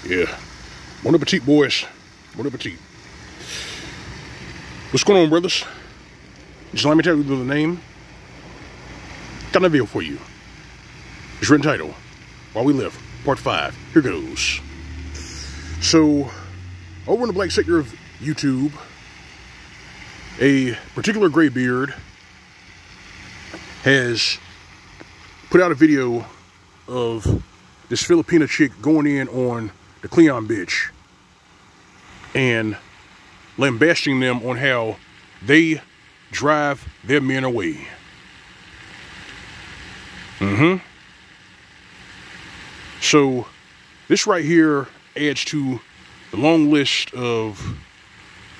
Yeah. Bon appetit, boys. Bon appetit. What's going on, brothers? Just let me tell you the name. Got a video for you. It's written title, While We Live, Part 5. Here goes. So, over in the black sector of YouTube, a particular graybeard has put out a video of this Filipina chick going in on the L.O.M bitch and lambasting them on how they drive their men away. So this right here adds to the long list of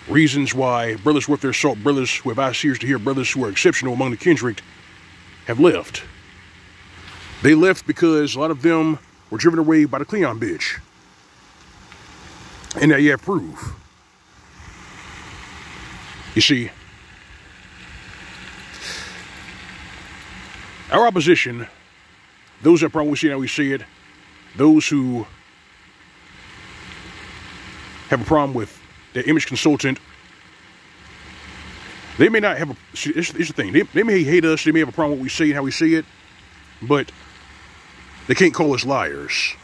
reasons why brothers worth their salt, brothers who have eyes ears to hear, brothers who are exceptional among the kindred have left. They left because a lot of them were driven away by the L.O.M bitch. And now you have proof. You see, our opposition, those that probably see how we see it, those who have a problem with their image consultant, they may not have a, it's the thing, they may hate us, they may have a problem with what we say and how we see it, but they can't call us liars.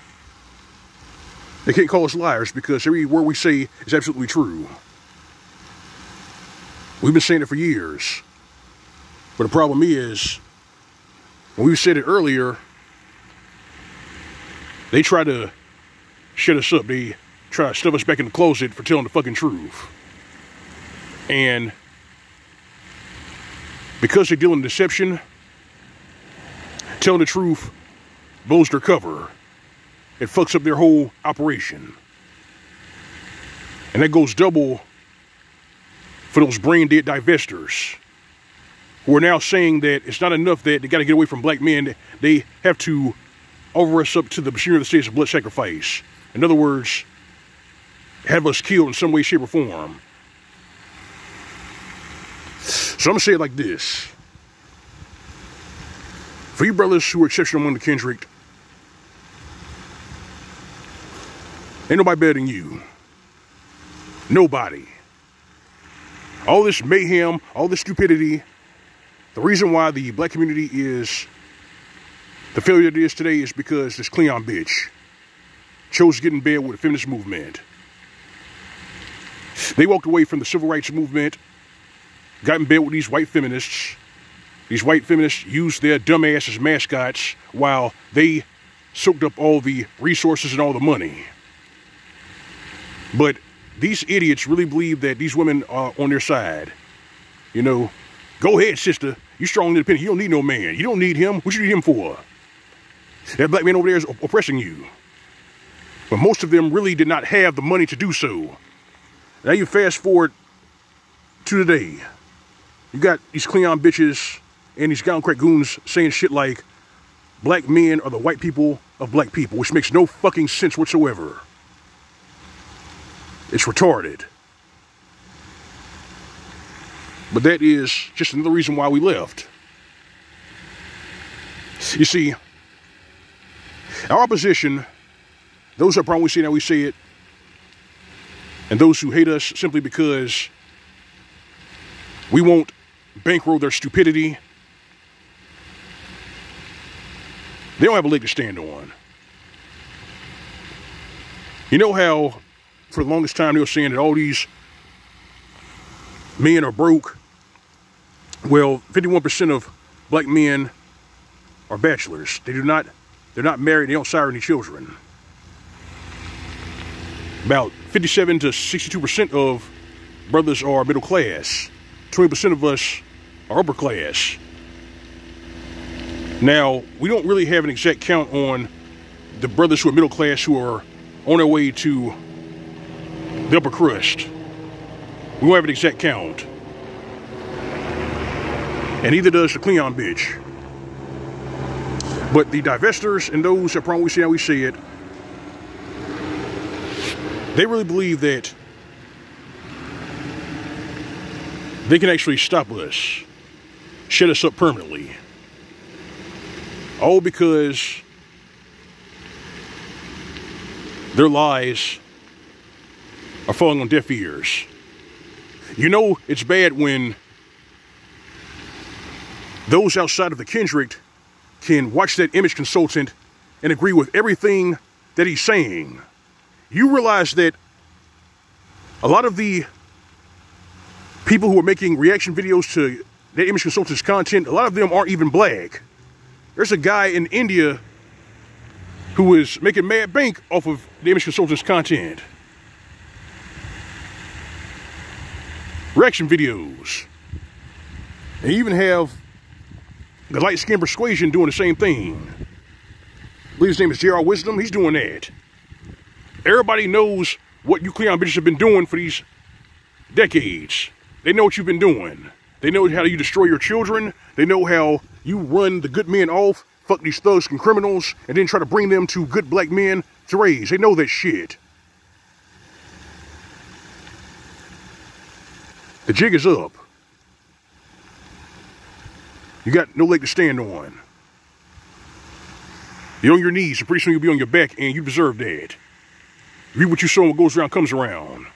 They can't call us liars because every word we say is absolutely true. We've been saying it for years. But the problem is, when we said it earlier, they try to shut us up. They try to stuff us back in the closet for telling the fucking truth. And because they deal in deception, telling the truth blows their cover. It fucks up their whole operation. And that goes double for those brain-dead divestors who are now saying that it's not enough that they got to get away from black men. They have to offer us up to the machinery of the states of blood sacrifice. In other words, have us killed in some way, shape, or form. So I'm going to say it like this. For you brothers who are exceptional among the kindred, ain't nobody better than you. Nobody. All this mayhem, all this stupidity, the reason why the black community is the failure it is today is because this L.O.M bitch chose to get in bed with the feminist movement. They walked away from the civil rights movement, got in bed with these white feminists. These white feminists used their dumb ass as mascots while they soaked up all the resources and all the money. But these idiots really believe that these women are on their side. You know, go ahead, sister. You strong and independent. You don't need no man. You don't need him. What you need him for? That black man over there is oppressing you. But most of them really did not have the money to do so. Now you fast forward to today. You got these L.O.M bitches and these gown crack goons saying shit like black men are the white people of black people, which makes no fucking sense whatsoever. It's retarded. But that is just another reason why we left. You see, our opposition, those that probably see how we say it, and those who hate us simply because we won't bankroll their stupidity, they don't have a leg to stand on. You know how for the longest time they were saying that all these men are broke? Well, 51% of black men are bachelors. They're not married, they don't sire any children. About 57 to 62% of brothers are middle class. 20% of us are upper class. Now, we don't really have an exact count on the brothers who are middle class who are on their way to the upper crust. We won't have an exact count. And neither does the L.O.M bitch. But the divestors and those that probably see how we see it, they really believe that they can actually stop us, shut us up permanently. All because their lies are falling on deaf ears. You know it's bad when those outside of the Kendrick can watch that image consultant and agree with everything that he's saying. You realize that a lot of the people who are making reaction videos to that image consultant's content, a lot of them aren't even black. There's a guy in India who is making mad bank off of the image consultant's content. Reaction videos. They even have the light skin persuasion doing the same thing. I believe his name is J.R. Wisdom. He's doing that. Everybody knows what you Cleon bitches have been doing for these decades. They know what you've been doing. They know how you destroy your children. They know how you run the good men off, fuck these thugs and criminals, and then try to bring them to good black men to raise. They know that shit. The jig is up. You got no leg to stand on. You're on your knees, and pretty soon you'll be on your back, and you deserve that. Read what you sow, what goes around comes around.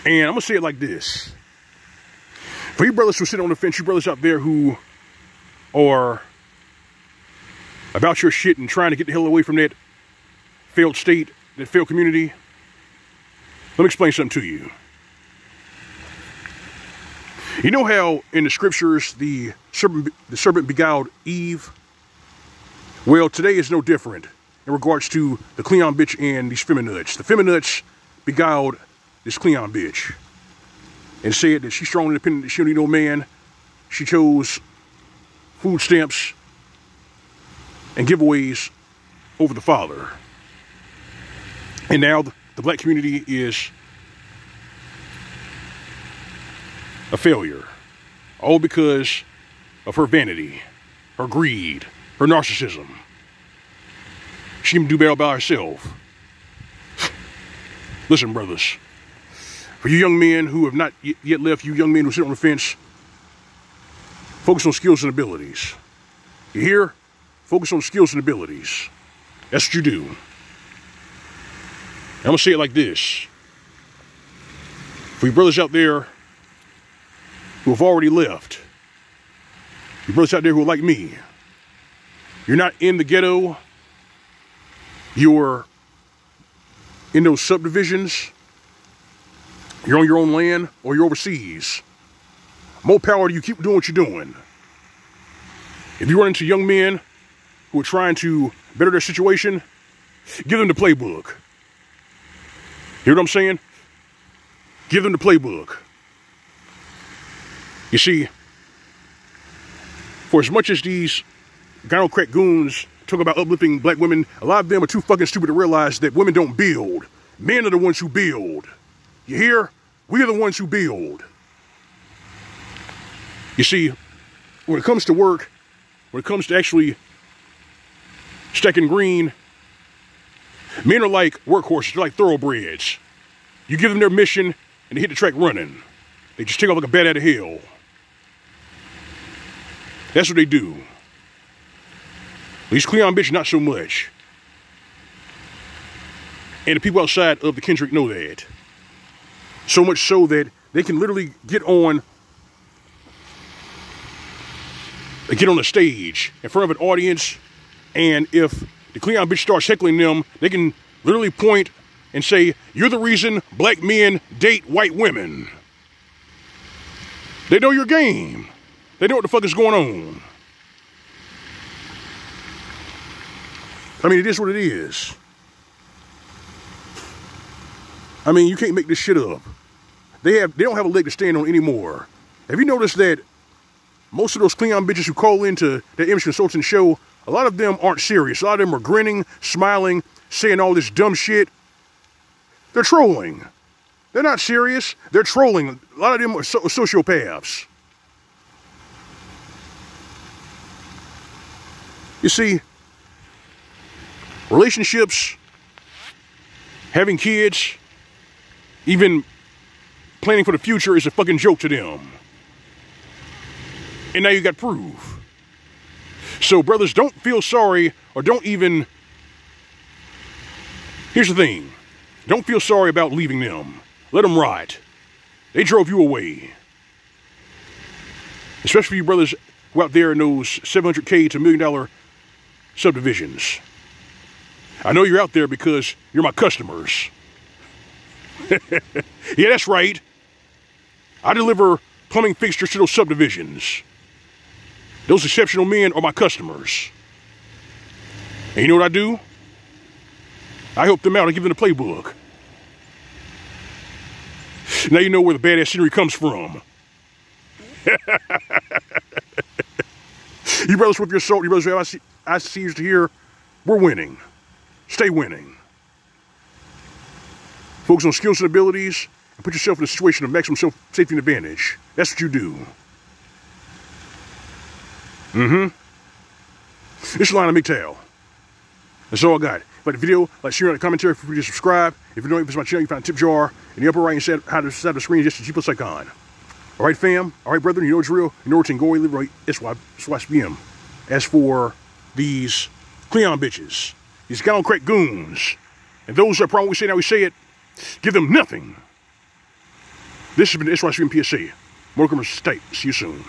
And I'm going to say it like this. For you brothers who sit on the fence, you brothers out there who are about your shit and trying to get the hell away from that failed state, that failed community, let me explain something to you. You know how in the scriptures the serpent beguiled Eve? Well, today is no different in regards to the Cleon bitch and these feminists. The feminists beguiled this Cleon bitch and said that she's strong and independent, that she don't need no man. She chose food stamps and giveaways over the father. And now the black community is a failure, all because of her vanity, her greed, her narcissism. She can do better by herself. Listen, brothers, for you young men who have not yet left, you young men who sit on the fence, focus on skills and abilities. You hear? Focus on skills and abilities. That's what you do. I'm going to say it like this. For you brothers out there who have already left, you brothers out there who are like me, you're not in the ghetto, you're in those subdivisions, you're on your own land, or you're overseas. More power to you. Keep doing what you're doing. If you run into young men who are trying to better their situation, give them the playbook. Hear what I'm saying? Give them the playbook. You see, for as much as these gyno-crack goons talk about uplifting black women, a lot of them are too fucking stupid to realize that women don't build. Men are the ones who build. You hear? We are the ones who build. You see, when it comes to work, when it comes to actually stacking green, men are like workhorses, they're like thoroughbreds. You give them their mission and they hit the track running. They just take off like a bat out of hell. That's what they do. These Cleon bitches, not so much. And the people outside of the Kendrick know that. So much so that they can literally get on the stage in front of an audience, and if the Cleon bitch starts heckling them, they can literally point and say, "You're the reason black men date white women." They know your game. They know what the fuck is going on. I mean, it is what it is. I mean, you can't make this shit up. They don't have a leg to stand on anymore. Have you noticed that most of those Cleon bitches who call into that image consultant show, a lot of them aren't serious. A lot of them are grinning, smiling, saying all this dumb shit. They're trolling. They're not serious. They're trolling. A lot of them are sociopaths. You see, relationships, having kids, even planning for the future is a fucking joke to them. And now you got proof. So, brothers, don't feel sorry or don't even... Here's the thing. Don't feel sorry about leaving them. Let them rot. They drove you away. Especially you brothers who out there in those $700K to $1 million subdivisions. I know you're out there because you're my customers. Yeah, that's right. I deliver plumbing fixtures to those subdivisions. Those exceptional men are my customers. And you know what I do? I help them out and give them the playbook. Now you know where the badass scenery comes from. You brothers with your soul, you brothers who I see you to hear, we're winning. Stay winning. Focus on skills and abilities and put yourself in a situation of maximum safety and advantage. That's what you do. This is Line of MGTOW. That's all I got. If you like the video, like, share, like, commentary, feel free to subscribe. If you don't visit my channel, you find a tip jar in the upper right hand side of the screen, just a G+ icon. All right, fam. All right, brethren. You know it's real. You know it's in Goy, live right. SYSBM. As for these Cleon bitches, these gallon crack goons, and those that probably say how we say it, give them nothing. This has been the SYSBM PSA. More commercial state. See you soon.